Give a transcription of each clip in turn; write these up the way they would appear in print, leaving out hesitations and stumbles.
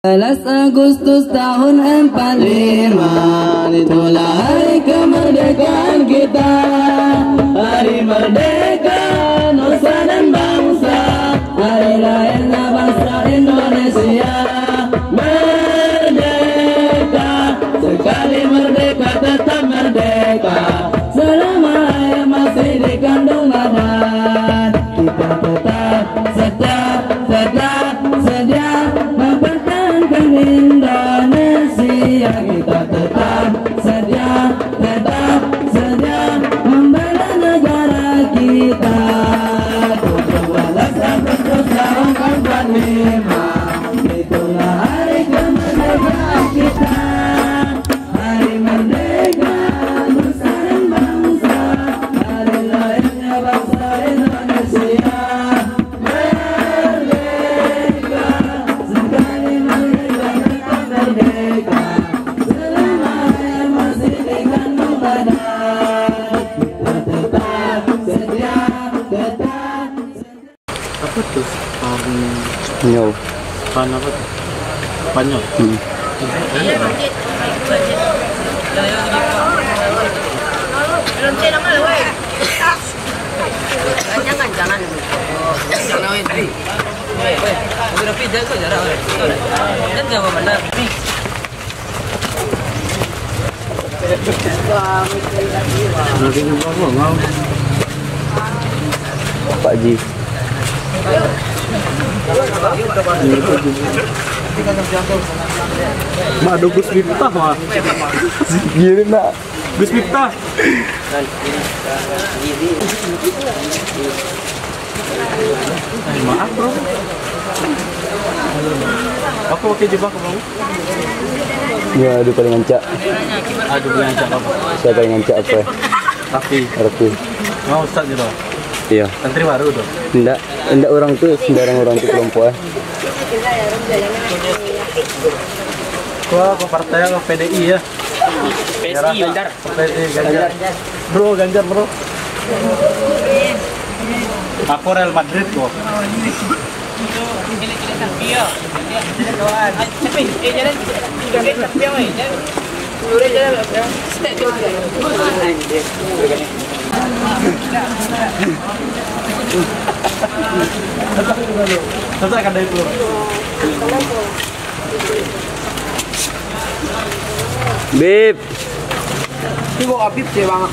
Agustus tahun 45, itulah hari kemerdekaan kita. Hari merdeka nusa dan bangsa, hari lahirnya bangsa Indonesia. Merdeka, sekali merdeka tetap merdeka, selama ayah masih dikandung badan. Kita tetap sedia mempertahankan Indonesia. Kita tetap sedia membela negara kita. 17 Agustus tahun 45, itulah hari kemerdekaan kita. Hari merdeka nusa dan bangsa, hari lahirnya bangsa Indonesia. Apa tuh? Spanyol. Pan apa tuh? Spanyol. Jangan. Pak Ji. Mak ada Gus Miftah mah. Gini nak. Gus Miftah. Maaf bro. Aku pakai jebak bro. Ya, aduh paling ngancak. Aduh ngancak apa? Saya paling ngancak apa? Rafi. Mau Ustaz gitu. Iya. Santri baru tuh. Enggak orang tuh, sembarang orang tuh kelompok. Gua ke partai ke PDI ya. PSI Ganjar. PDI Ganjar. Ganjar bro. Aku Real Madrid kok. Saya akan dari dulu. Bib. Ibu Habib sih bang.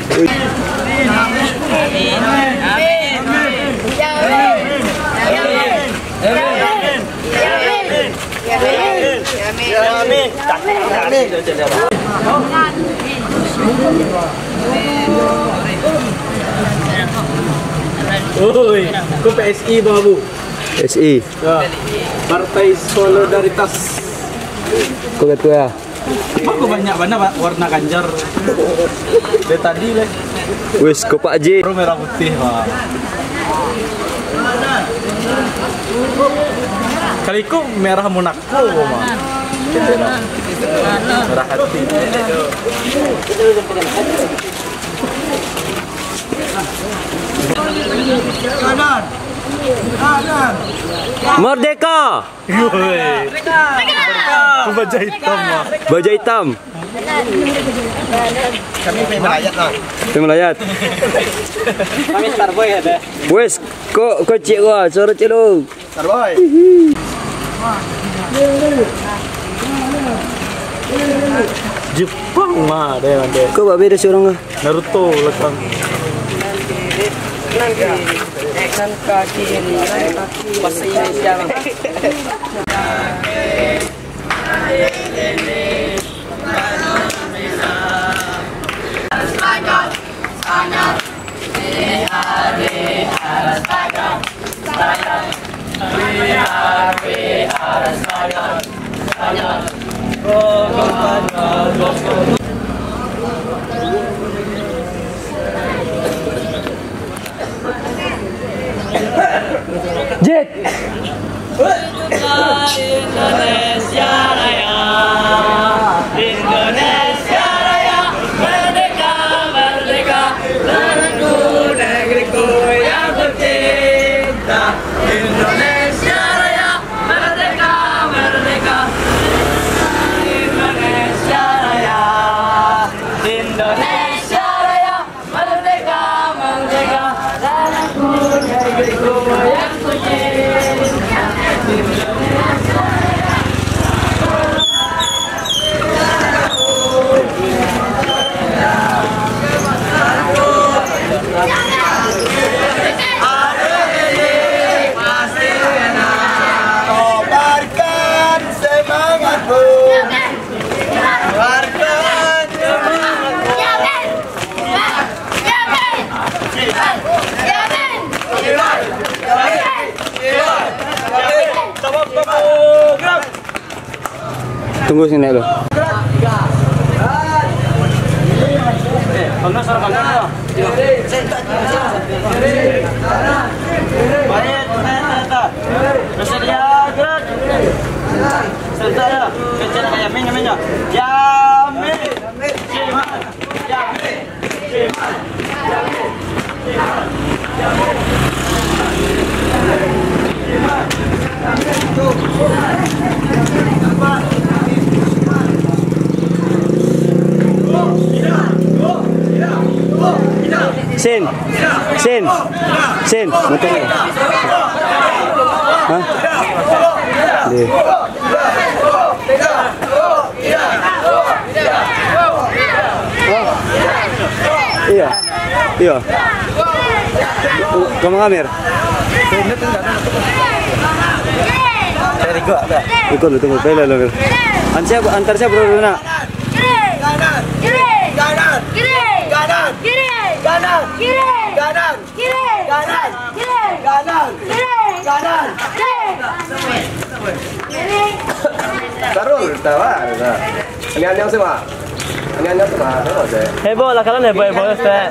Oi, ku PSI bang Abu. SI. Ya, Partai Solidaritas. Kau ketua. Aku banyak pak warna Ganjar. Dari tadi leh. Wis, kau Pak Ji. Baru merah putih pak. Kaliku merah Monaco mah. Merah hati. Merdeka. Merdeka. Baja hitam mah. Baja hitam. Kami melayat lah. Melayat. Kami Starboy ada. Wes, kok cik gua, suara celung. Starboy. Jepang mah deh. Kau bawa beda seorang ah. Naruto lekang. Kan kaki ini bahasa Indonesia bang. Jet. Indonesia Raya, Indonesia Raya, merdeka, merdeka, tanahku, negeriku yang tercinta. Indonesia Raya, merdeka, merdeka, Tunggu sini lo. Kalau suara kanan. Baik, bersedia gerak. Serta ya, kecil kayak Yamin namanya. Yamin. Sin, motor. Hah? Deh. Iya. Iya. Kamu ngamir? Ikut lu tunggu pele lo. Antar siapa dulu nak? Taruh, tawar. Annyeong semua. Annyeong semua. Taruh deh. Heboh lah kalian heboh Ustaz.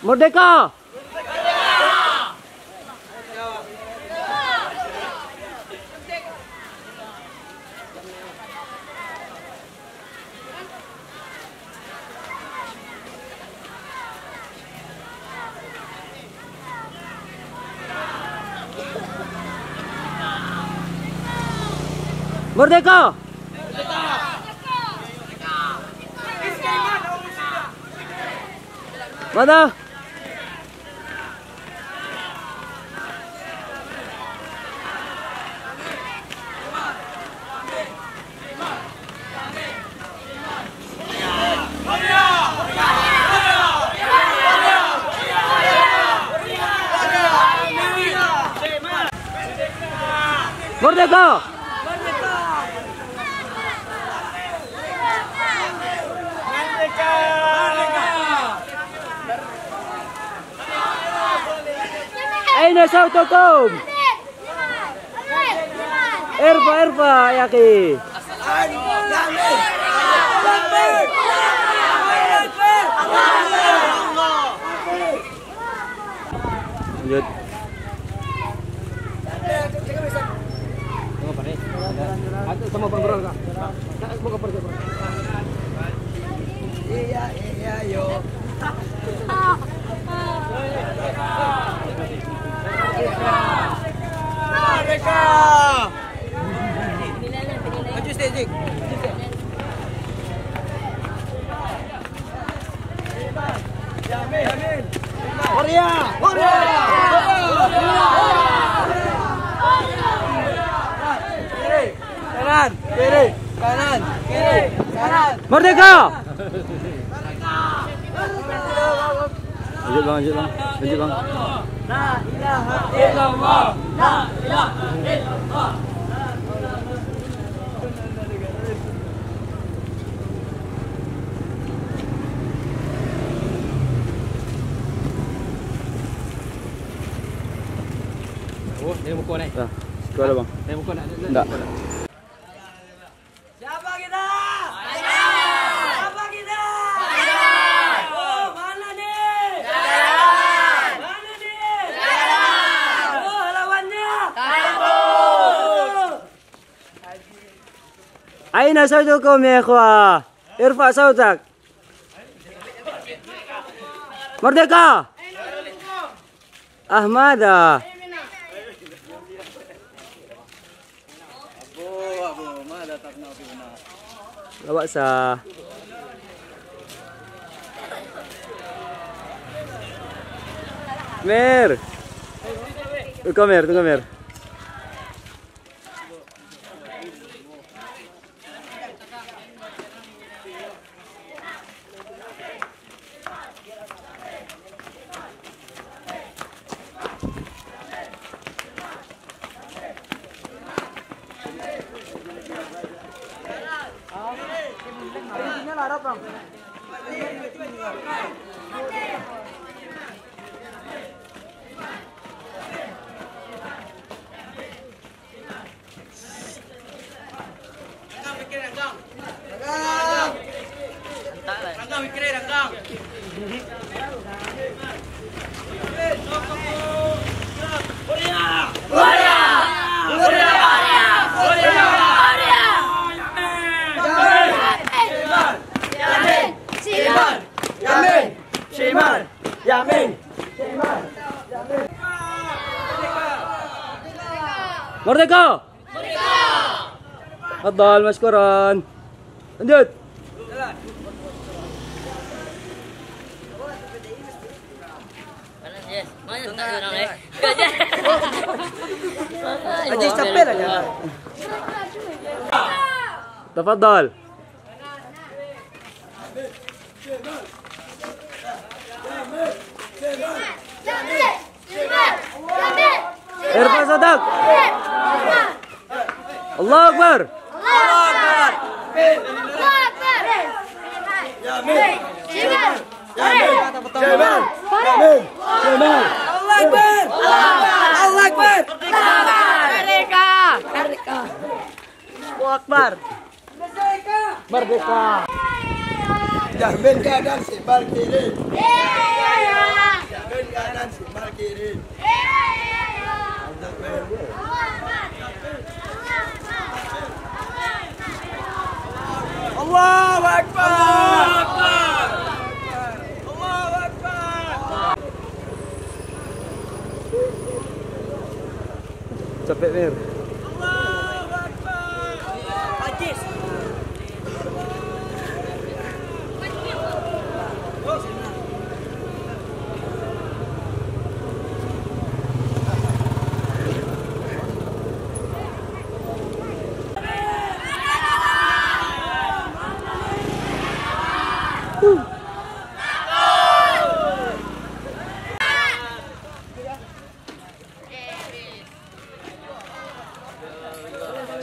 Merdeka! Merdeka! Mana? Merdeka! Aina sautukum. Erfa yaki. Lanjut. Sama penggerak kak. Semoga pergi. Iya yo. Merdeka. Maju stage. Amin. Korea. Kanan, kiri, kanan, kiri, kanan. Merdeka! Lanjut bang. La ilaha illallah. La ilaha illallah. Oh, dia mukul ni. Dah, itu ada bang. Dia mukul nak. Tak. Siapa kita? Siapa kita? Oh, mana nih? Mana nih? Oh, lawannya. Aina sautukum ya ikhwah. Irfa sautak. Merdeka! Ahmada. Lawak sah. Mer. Tunggu mer. Merdeka! Tafadhal mashkuran. Lanjut. Aja capek aja. Tafadhal. Irfan Sadak. Allahu Akbar. Jamin kanan simbal kiri. Jamin kanan simbal kiri. Allahu Akbar. Allahu Akbar. Capek, Mir. Allahu Akbar. Ajis.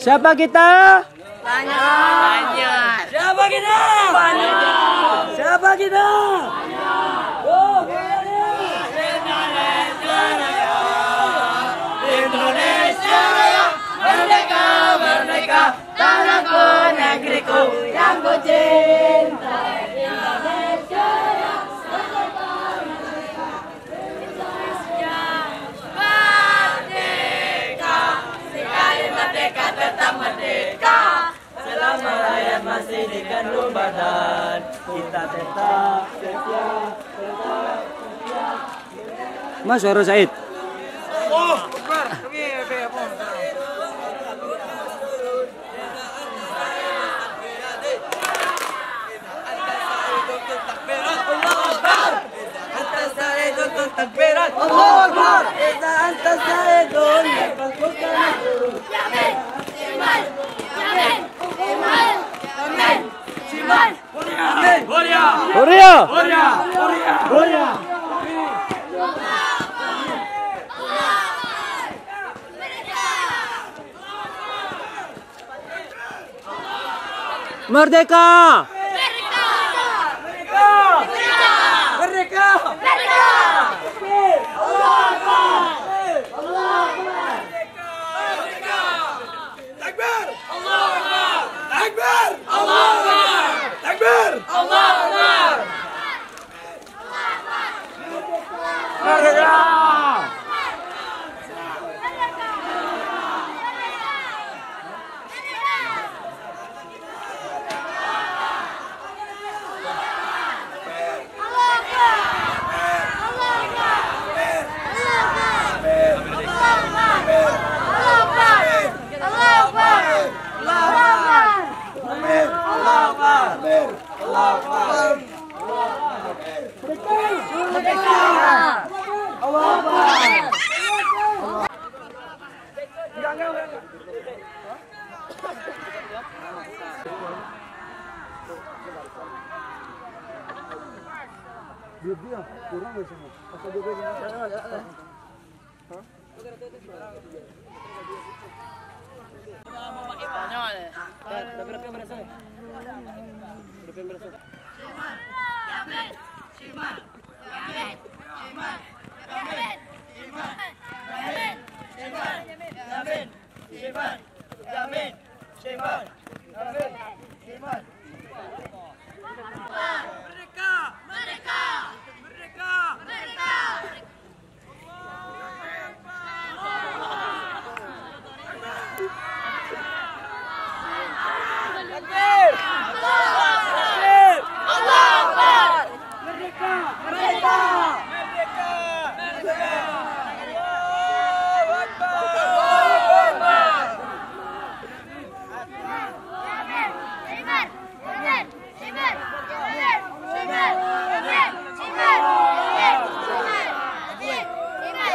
Siapa kita? Banyak. Siapa kita? Siapa kita? Oh, Indonesia Raya, merdeka, merdeka, tanahku, negeriku yang ku cinta. Indonesia Raya, merdeka, merdeka, Indonesia merdeka, sekali merdeka tetap merdeka. Selama rakyat masih di kandung badan, kita tetap setia, tetap setia. Mas suara Said. Allahu Akbar. Idza anta sa'idun falkukan. Yamin. Iman. Yamin. Iman. Yamin. Iman. Huria. Huria. Huria. Huria. Huria. Merdeka. Merdeka. Merdeka. Merdeka. Allahu Akbar. Allahu Akbar. Takbir. Allahu Akbar. Takbir. Allahu Akbar. Takbir. Allahu Akbar. Merdeka.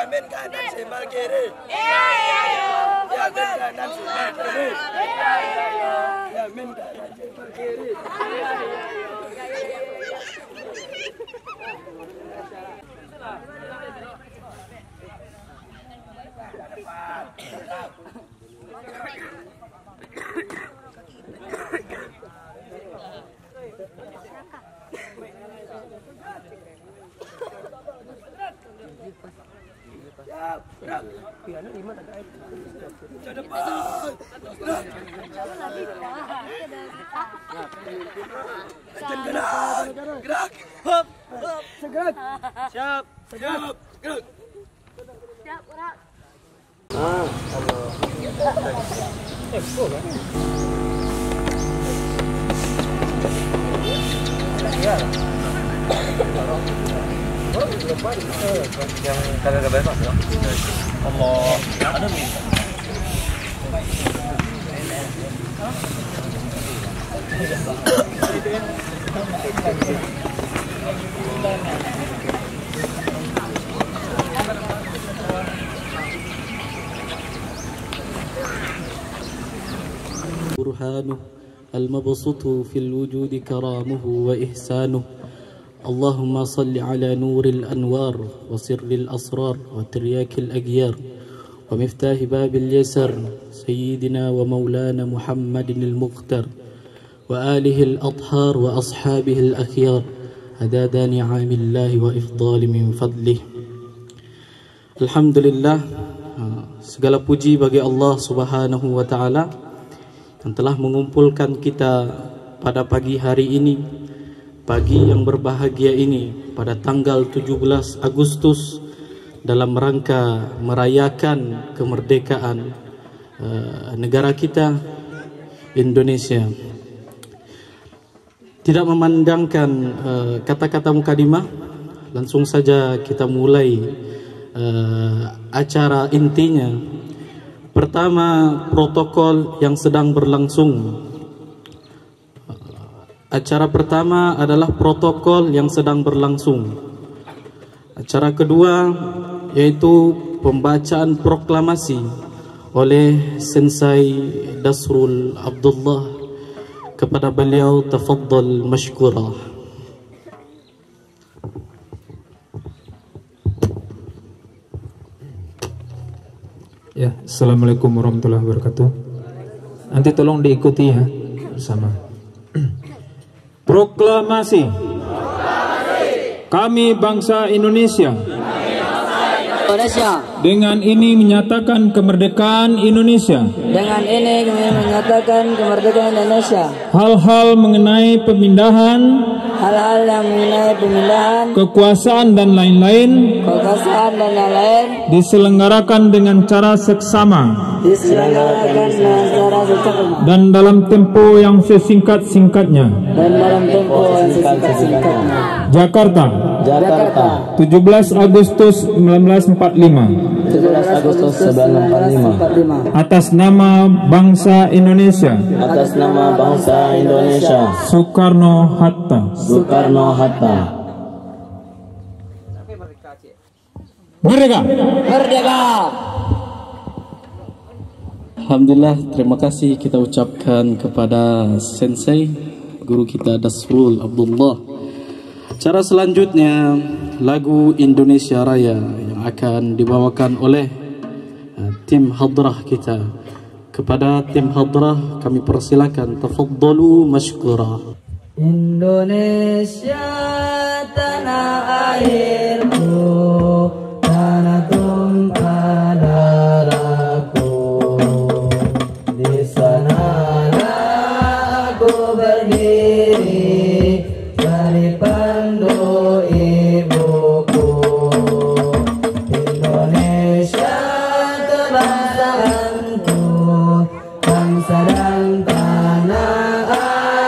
Jamin kanan sembal kiri. Jamin kanan sembal kiri. Jamin kanan sembal kiri. Gerak. Hop. Gerak. Siap. Siap. Gerak. Siap, gerak. Yang kagak bebas ya. Allah. Ada nih. برهانه المبسوط في الوجود كرامه وإحسانه اللهم صل على نور الأنوار وسر الأسرار وترياك الأغيار ومفتاح باب اليسر سيدنا ومولانا محمد المختار وآله الأطهار وأصحابه الأخيار عدد نعم الله وإفضال من فضله. Alhamdulillah, segala puji bagi Allah Subhanahu wa Ta'ala yang telah mengumpulkan kita pada pagi hari ini, pagi yang berbahagia ini, pada tanggal 17 Agustus dalam rangka merayakan kemerdekaan negara kita Indonesia. Tidak memandangkan kata-kata mukadimah, langsung saja kita mulai acara intinya. Pertama, protokol yang sedang berlangsung. Acara pertama adalah protokol yang sedang berlangsung. Acara kedua yaitu pembacaan proklamasi oleh Sensei Dasrul Abdullah. Kepada beliau, tafaddal mashkura. Ya, Assalamualaikum warahmatullahi wabarakatuh. Nanti tolong diikuti ya bersama. Proklamasi. Kami bangsa Indonesia. Dengan ini menyatakan kemerdekaan Indonesia. Dengan ini kami menyatakan kemerdekaan Indonesia. Hal-hal mengenai pemindahan, Hal-hal yang mengenai pemindahan, kekuasaan dan lain-lain kekuasaan dan lain-lain diselenggarakan dengan cara seksama diselenggarakan dengan cara seksama dan dalam tempo yang sesingkat-singkatnya. dan dalam tempo yang sesingkat-singkatnya. Jakarta, 17 Agustus 1945. 17 Agustus 1945. Atas nama bangsa Indonesia. Atas nama bangsa Indonesia. Soekarno-Hatta. Merdeka. Merdeka. Alhamdulillah, terima kasih kita ucapkan kepada Sensei, guru kita Dasrul Abdullah. Cara selanjutnya, lagu Indonesia Raya yang akan dibawakan oleh tim hadrah kita. Kepada tim hadrah kami persilakan, tafaddalu mashkura. Indonesia tanah airku, tanah tumpah darahku. Di sanalah aku berdiri, dari pandu ibuku. Indonesia kebangsaanku, bangsa dan tanah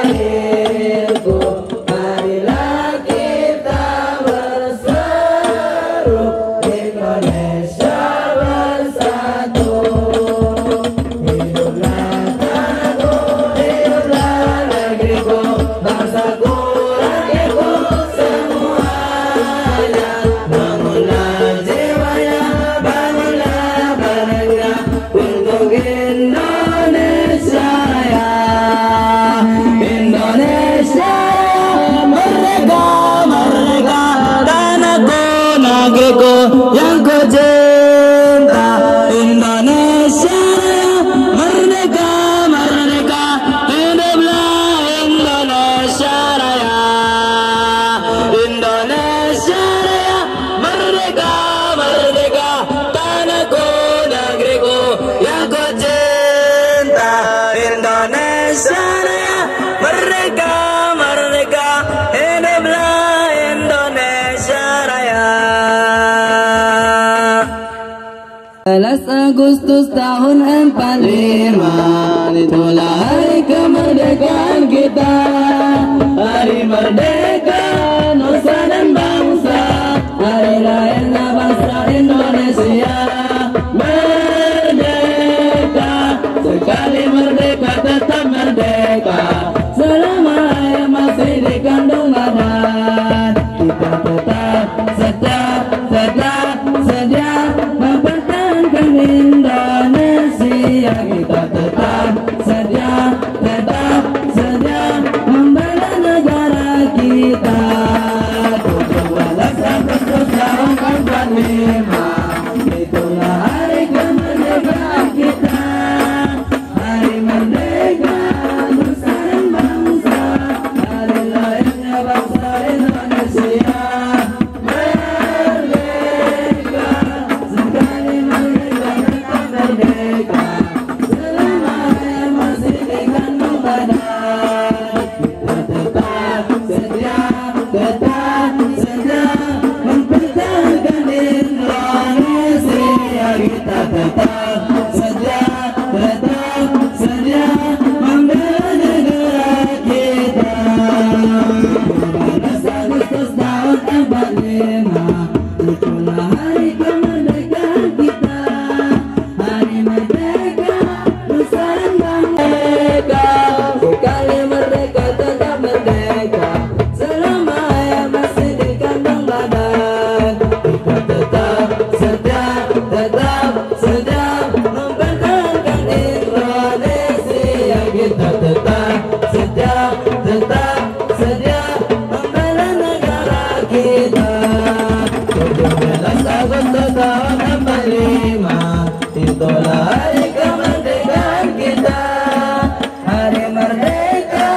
airku. Marilah kita berseru, Indonesia bersatu. Hiduplah tanahku, hiduplah negeriku, bangsaku, rakyatku semuanya. Bangunlah jiwanya, bangunlah bernegara untuk Indonesia Raya. Indonesia merdeka, merdeka, tanahku, negeriku yang ku cinta. Indonesia merdeka, merdeka, hiduplah Indonesia Raya. Indonesia Raya merdeka, merdeka, tanahku, negeriku yang ku cinta. Indonesia Raya merdeka, merdeka, hiduplah Indonesia Raya. 11 Agustus tahun 45, itulah hari kemerdekaan kita. Hari merdeka nusa dan bangsa, hari lahirnya bangsa Indonesia. Merdeka, sekali merdeka tetap merdeka, selama ayah masih dikandung badan. Kita tetap sedia mempertahankan Indonesia. Kita tetap sedia membela negara kita. 17 Agustus tahun 45, itulah hari kemerdekaan kita. Hari merdeka nusa dan bangsa, hari lahirnya bangsa Indonesia. Merdeka, sekali merdeka tetap merdeka, selama ayah masih dikandung badan. Kita tetap sedia mempertahankan Indonesia. Kita tetap sedia membela negara kita. 17 Agustus tahun 45, itulah hari kemerdekaan kita. Hari merdeka nusa dan bangsa, sekali merdeka tetap merdeka, selama ayah masih dikandung badan. Kita tetap sedia mempertahankan Indonesia. Kita tetap sedia membela negara kita. 17 Agustus tahun 45, itulah hari kemerdekaan kita. Hari merdeka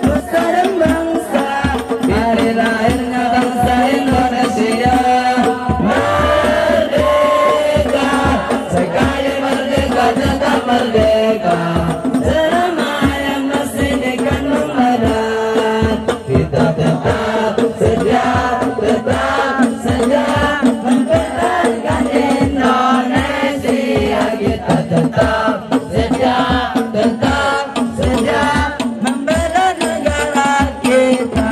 nusa dan bangsa, hari lahirnya bangsa Indonesia. Merdeka, sekali merdeka tetap merdeka, selama ayah masih dikandung badan. Kita tetap sedia mempertahankan Indonesia. Kita tetap sedia membela negara kita.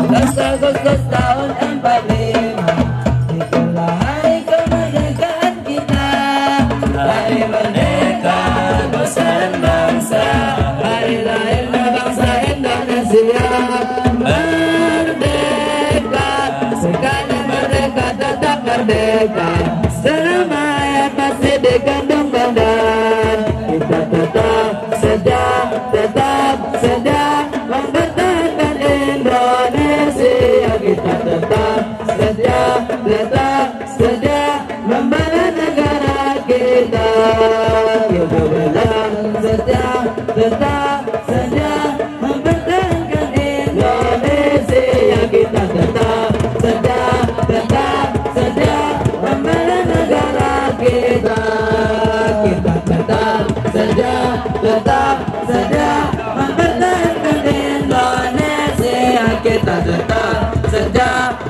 17 Agustus tahun 45, itulah hari kemerdekaan kita. Hari merdeka nusa dan bangsa, hari lahirnya bangsa Indonesia. Merdeka, sekali merdeka tetap merdeka, selama ayah masih dikandung badan. Kita tetap sedia mempertahankan Indonesia. Kita tetap sedia membela negara kita. Kita tetap sedia mempertahankan kita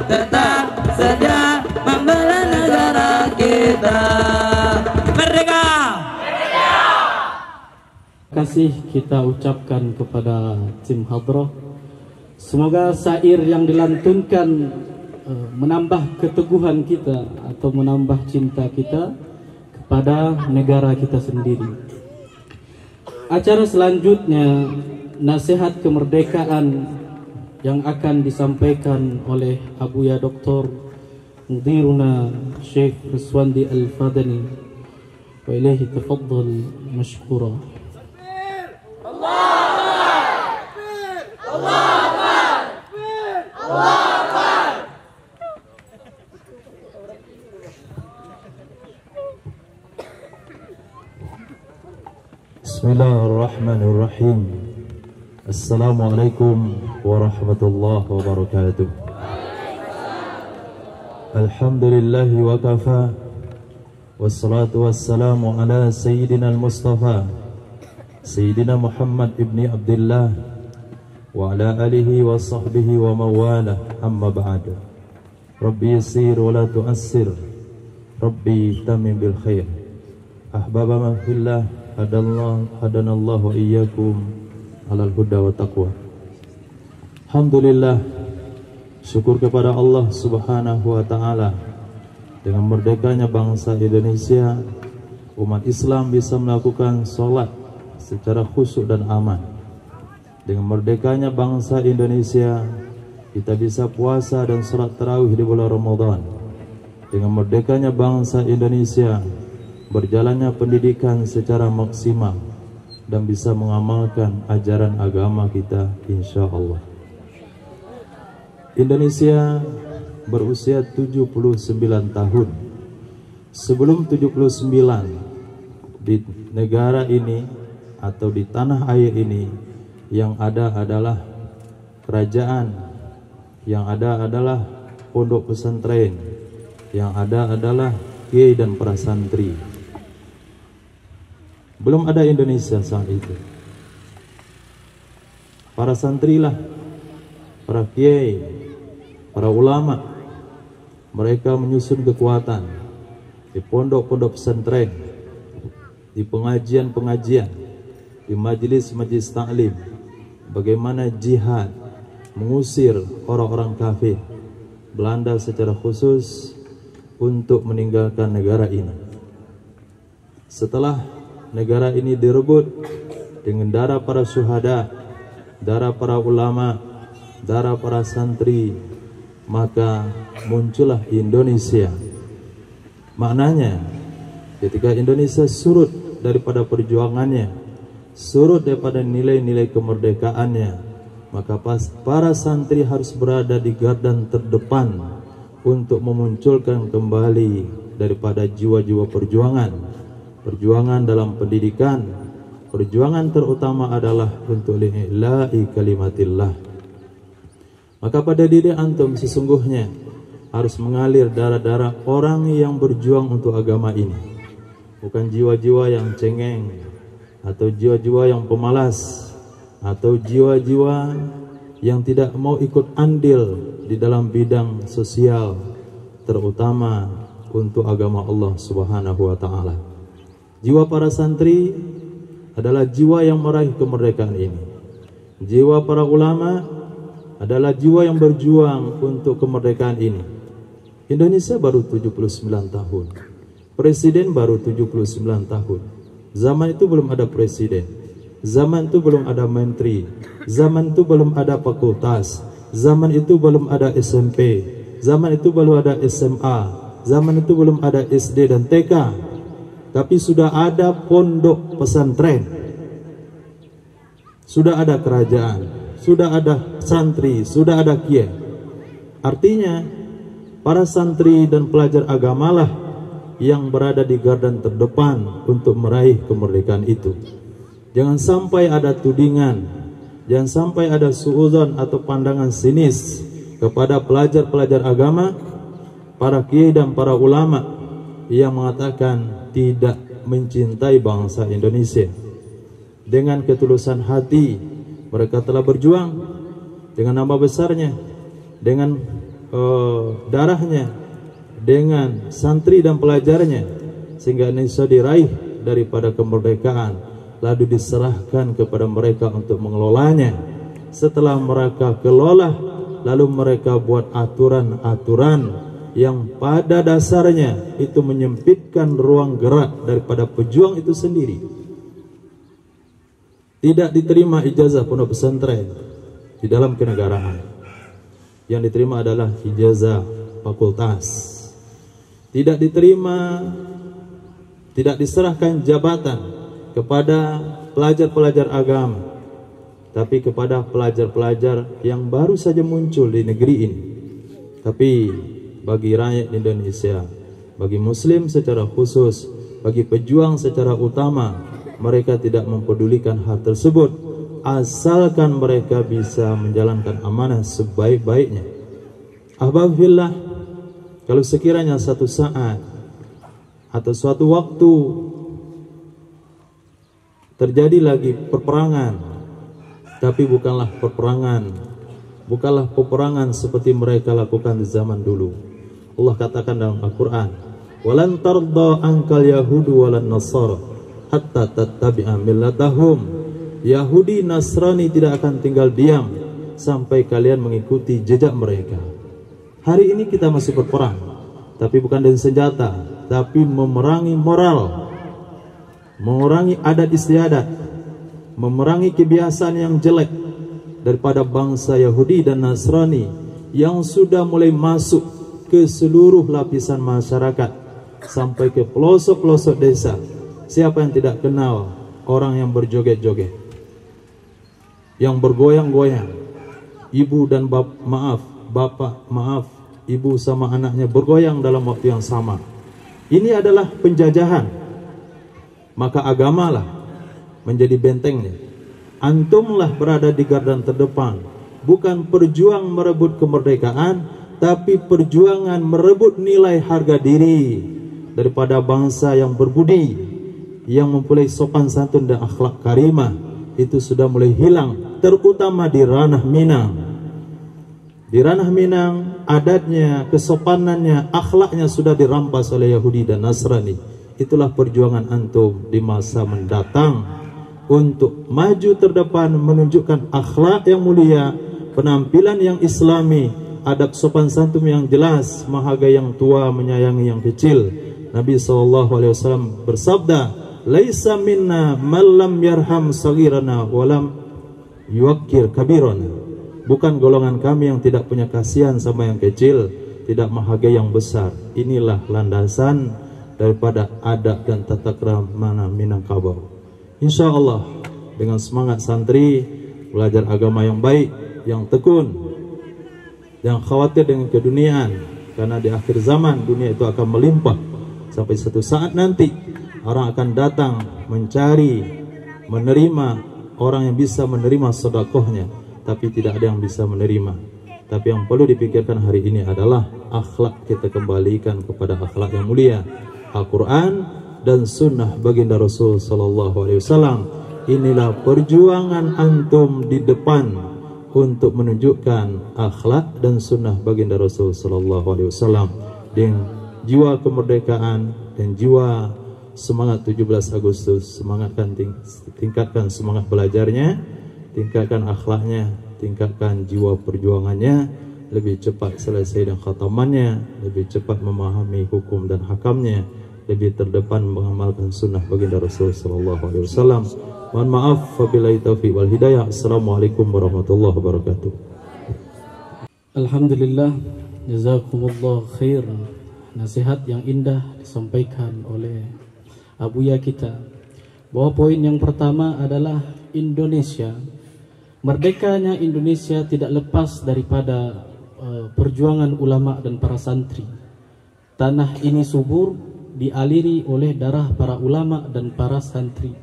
tetap saja membela negara kita. Merdeka! Terima kasih kita ucapkan kepada tim hadrah. Semoga syair yang dilantunkan menambah keteguhan kita atau menambah cinta kita kepada negara kita sendiri. Acara selanjutnya nasihat kemerdekaan yang akan disampaikan oleh Abuya Dr. Mudiruna Syekh Ruswandi Al-Fadani. Wa ilaihi tafaddal mashkura. Bismillahirrahmanirrahim. Assalamualaikum warahmatullahi wabarakatuh. Alhamdulillahi wa kafa. Wassalatu wassalamu ala sayyidina al-Mustafa Sayyidina Muhammad ibni Abdullah wa ala alihi wa sahbihi wa mawala. Amma ba'du. Rabbi yassir wa la tu'assir. Rabbi tamim bil khair. Ahbaba ma fillah, hadanallahu wa iyyakum alal huda wa taqwa. Alhamdulillah, syukur kepada Allah Subhanahu wa taala. Dengan merdekanya bangsa Indonesia, umat Islam bisa melakukan sholat secara khusyuk dan aman. Dengan merdekanya bangsa Indonesia, kita bisa puasa dan sholat tarawih di bulan Ramadan. Dengan merdekanya bangsa Indonesia, berjalannya pendidikan secara maksimal dan bisa mengamalkan ajaran agama kita, insya Allah. Indonesia berusia 79 tahun. Sebelum 79, di negara ini atau di tanah air ini yang ada adalah kerajaan, yang ada adalah pondok pesantren, yang ada adalah kiai dan para santri. Belum ada Indonesia saat itu. Para santrilah, para kiai, para ulama, mereka menyusun kekuatan di pondok-pondok pesantren, di pengajian-pengajian, di majelis-majelis taklim, bagaimana jihad mengusir orang-orang kafir Belanda secara khusus untuk meninggalkan negara ini. Setelah negara ini direbut dengan darah para syuhada, darah para ulama, darah para santri, maka muncullah Indonesia. Maknanya, ketika Indonesia surut daripada perjuangannya, surut daripada nilai-nilai kemerdekaannya, maka para santri harus berada di garda terdepan untuk memunculkan kembali daripada jiwa-jiwa perjuangan. Perjuangan dalam pendidikan, perjuangan terutama adalah untuk li'ila'i kalimatillah. Maka pada diri antum sesungguhnya harus mengalir darah-darah orang yang berjuang untuk agama ini. Bukan jiwa-jiwa yang cengeng, atau jiwa-jiwa yang pemalas, atau jiwa-jiwa yang tidak mau ikut andil di dalam bidang sosial, terutama untuk agama Allah Subhanahu wa ta'ala. Jiwa para santri adalah jiwa yang meraih kemerdekaan ini. Jiwa para ulama adalah jiwa yang berjuang untuk kemerdekaan ini. Indonesia baru 79 tahun. Presiden baru 79 tahun. Zaman itu belum ada presiden. Zaman itu belum ada menteri. Zaman itu belum ada fakultas. Zaman itu belum ada SMP. Zaman itu belum ada SMA. Zaman itu belum ada SD dan TK. Tapi sudah ada pondok pesantren, sudah ada kerajaan, sudah ada santri, sudah ada kiai. Artinya para santri dan pelajar agamalah yang berada di garda terdepan untuk meraih kemerdekaan itu. Jangan sampai ada tudingan, jangan sampai ada suudzon atau pandangan sinis kepada pelajar-pelajar agama, para kiai dan para ulama yang mengatakan tidak mencintai bangsa Indonesia. Dengan ketulusan hati mereka telah berjuang, dengan nama besarnya, dengan darahnya, dengan santri dan pelajarnya, sehingga Indonesia diraih daripada kemerdekaan, lalu diserahkan kepada mereka untuk mengelolanya. Setelah mereka kelola, lalu mereka buat aturan-aturan yang pada dasarnya itu menyempitkan ruang gerak daripada pejuang itu sendiri. Tidak diterima ijazah pondok pesantren di dalam kenegaraan. Yang diterima adalah ijazah fakultas. Tidak diterima, tidak diserahkan jabatan kepada pelajar-pelajar agama, tapi kepada pelajar-pelajar yang baru saja muncul di negeri ini. Tapi bagi rakyat Indonesia, bagi muslim secara khusus, bagi pejuang secara utama, mereka tidak mempedulikan hal tersebut, asalkan mereka bisa menjalankan amanah sebaik-baiknya. Ahbabbillah, kalau sekiranya satu saat atau suatu waktu terjadi lagi peperangan, tapi bukanlah peperangan seperti mereka lakukan di zaman dulu. Allah katakan dalam Al-Quran, "Walan tarda ankal yahudu walan nasara hatta tattabi'a millatahum." Yahudi Nasrani tidak akan tinggal diam sampai kalian mengikuti jejak mereka. Hari ini kita masih berperang, tapi bukan dengan senjata, tapi memerangi moral, memerangi adat istiadat, memerangi kebiasaan yang jelek daripada bangsa Yahudi dan Nasrani yang sudah mulai masuk ke seluruh lapisan masyarakat sampai ke pelosok-pelosok desa. Siapa yang tidak kenal orang yang berjoget-joget, yang bergoyang-goyang, ibu dan bapak maaf, ibu sama anaknya bergoyang dalam waktu yang sama. Ini adalah penjajahan. Maka agamalah menjadi bentengnya. Antumlah berada di garda terdepan, bukan perjuang merebut kemerdekaan, tapi perjuangan merebut nilai harga diri daripada bangsa yang berbudi, yang mempunyai sopan santun dan akhlak karimah. Itu sudah mulai hilang, terutama di ranah Minang. Di ranah Minang, adatnya, kesopanannya, akhlaknya sudah dirampas oleh Yahudi dan Nasrani. Itulah perjuangan antum di masa mendatang untuk maju terdepan, menunjukkan akhlak yang mulia, penampilan yang islami, adab sopan santun yang jelas, menghargai yang tua, menyayangi yang kecil. Nabi SAW bersabda, "Laisa minna man lam yarham saghirana wa lam yuwaqqir kabirana." Bukan golongan kami yang tidak punya kasihan sama yang kecil, tidak menghargai yang besar. Inilah landasan daripada adab dan tata krama Minangkabau. Insyaallah dengan semangat santri belajar agama yang baik, yang tekun, jangan khawatir dengan keduniaan, karena di akhir zaman dunia itu akan melimpah. Sampai satu saat nanti orang akan datang mencari, menerima orang yang bisa menerima sedekahnya, tapi tidak ada yang bisa menerima. Tapi yang perlu dipikirkan hari ini adalah akhlak kita kembalikan kepada akhlak yang mulia, Al-Quran dan Sunnah baginda Rasul Sallallahu Alaihi Wasallam. Inilah perjuangan antum di depan untuk menunjukkan akhlak dan sunnah baginda Rasul Sallallahu Alaihi Wasallam dengan jiwa kemerdekaan dan jiwa semangat 17 Agustus. Tingkatkan semangat belajarnya, tingkatkan akhlaknya, tingkatkan jiwa perjuangannya, lebih cepat selesai dan khatamannya, lebih cepat memahami hukum dan hakamnya, lebih terdepan mengamalkan sunnah baginda Rasul Sallallahu Alaihi Wasallam. Mohon maaf, wabillahi taufiq wal hidayah. Assalamualaikum warahmatullahi wabarakatuh. Alhamdulillah, jazakumullah khair. Nasihat yang indah disampaikan oleh Abuya kita, bahwa poin yang pertama adalah Indonesia, merdekanya Indonesia tidak lepas daripada perjuangan ulama dan para santri. Tanah ini subur dialiri oleh darah para ulama dan para santri.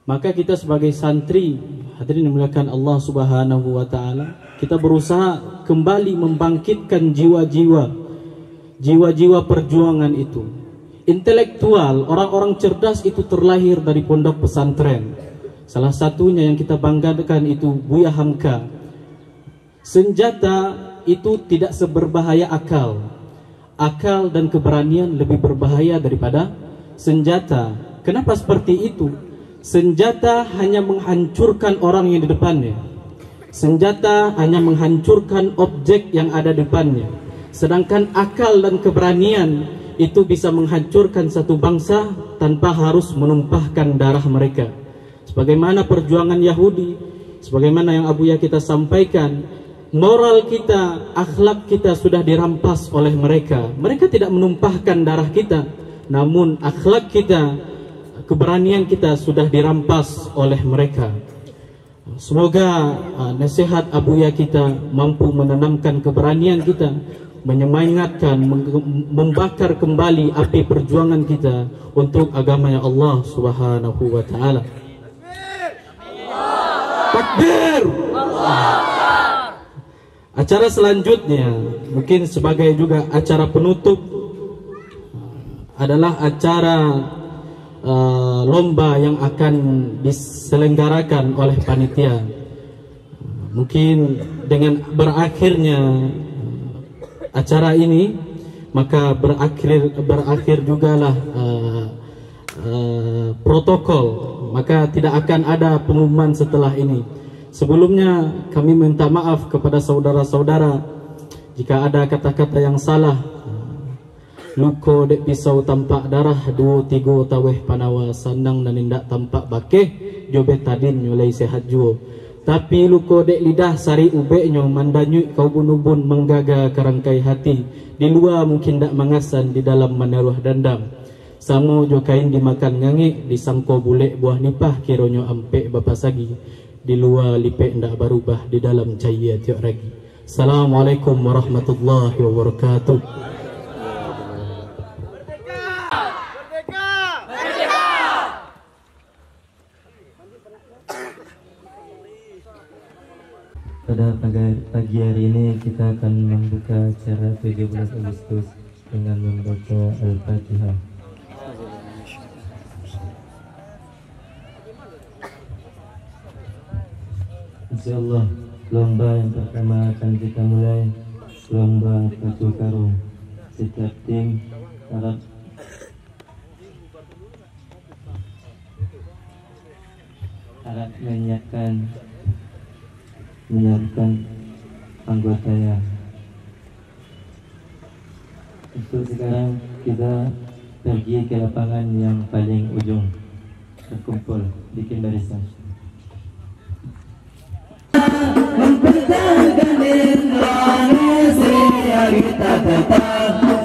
Maka kita sebagai santri, hadirin dimuliakan Allah Subhanahu wa taala, kita berusaha kembali membangkitkan jiwa-jiwa perjuangan itu. Intelektual, orang-orang cerdas itu terlahir dari pondok pesantren. Salah satunya yang kita banggakan itu Buya Hamka. Senjata itu tidak seberbahaya akal. Akal dan keberanian lebih berbahaya daripada senjata. Kenapa seperti itu? Senjata hanya menghancurkan orang yang di depannya. Senjata hanya menghancurkan objek yang ada di depannya. Sedangkan akal dan keberanian itu bisa menghancurkan satu bangsa tanpa harus menumpahkan darah mereka. Sebagaimana perjuangan Yahudi, sebagaimana yang Abuya kita sampaikan, moral kita, akhlak kita sudah dirampas oleh mereka. Mereka tidak menumpahkan darah kita, namun akhlak kita, keberanian kita sudah dirampas oleh mereka. Semoga nasihat Abuya kita mampu menanamkan keberanian kita, menyemangatkan, membakar kembali api perjuangan kita untuk agamanya Allah Subhanahu wa taala. Takbir. Acara selanjutnya mungkin sebagai juga acara penutup adalah acara lomba yang akan diselenggarakan oleh panitia. Mungkin dengan berakhirnya acara ini, maka berakhir jugalah protokol, maka tidak akan ada pengumuman setelah ini. Sebelumnya kami minta maaf kepada saudara-saudara jika ada kata-kata yang salah. Luko dek pisau tampak darah, 2-3 taweh panawa sandang dan indak tampak bakeh, jobe tadin nyulai sehat juo. Tapi luko dek lidah sari ubeknya, mandanyuk kau bunubun menggaga kerangkai hati. Di luar mungkin dak mangasan, di dalam menaruh dandang. Samo jo kain dimakan ngangik, disangko bulek buah nipah, kironyo ampek bapa sagi. Di luar lipek ndak berubah, di dalam cahaya tiok ragi. Assalamualaikum warahmatullahi wabarakatuh. Pada pagi hari ini kita akan membuka acara 17 Agustus dengan membaca Al-Fatihah. Insyaallah lomba yang pertama akan kita mulai, lomba batu karung. Setiap tim harap menyiapkan anggotanya. Untuk sekarang kita pergi ke lapangan yang paling ujung, berkumpul, bikin barisan. Mempertahankan Indonesia kita tetap